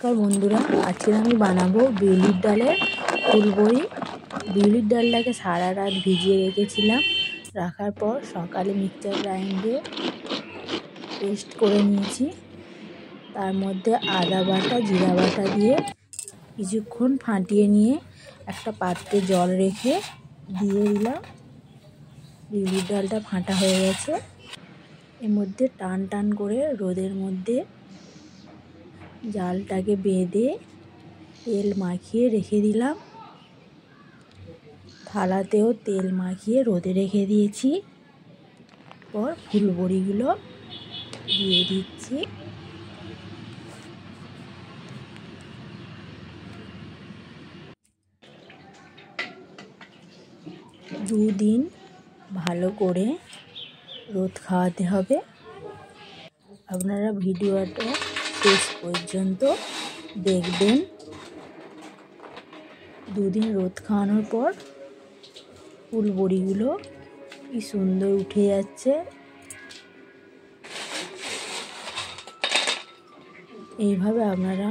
নমস্কার বন্ধুরা, আজকে আমি বানাবো বিউলির ডালের ফুলবড়ি। বিউলির ডালটাকে সারা রাত ভিজিয়ে রেখেছিলাম। রাখার পর সকালে মিক্সচার গ্রাইন্ডে পেস্ট করে নিয়েছি। তার মধ্যে আদা বাটা, জিরা বাটা দিয়ে কিছুক্ষণ ফাটিয়ে নিয়ে একটা পাত্রে জল রেখে দিয়ে দিলাম। বিউলির ডালটা ফাটা হয়ে গেছে। এর মধ্যে টান টান করে রোদের মধ্যে জালটাকে বেঁধে তেল মাখিয়ে রেখে দিলাম। থালাতেও তেল মাখিয়ে রোদে রেখে দিয়েছি। পর ফুলবড়িগুলো দিয়ে দিচ্ছি। দুদিন ভালো করে রোদ খাওয়াতে হবে। আপনারা ভিডিওটা শেষ পর্যন্ত দেখবেন। দুদিন রোদ খাওয়ানোর পর ফুলবড়িগুলো কি সুন্দর উঠে যাচ্ছে। এইভাবে আপনারা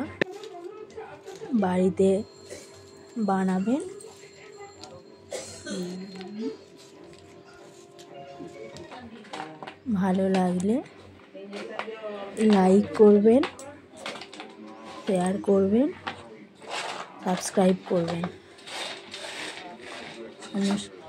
বাড়িতে বানাবেন। ভালো লাগলে লাইক করবেন, শেয়ার করবেন, সাবস্ক্রাইব করবেন। নমস্কার।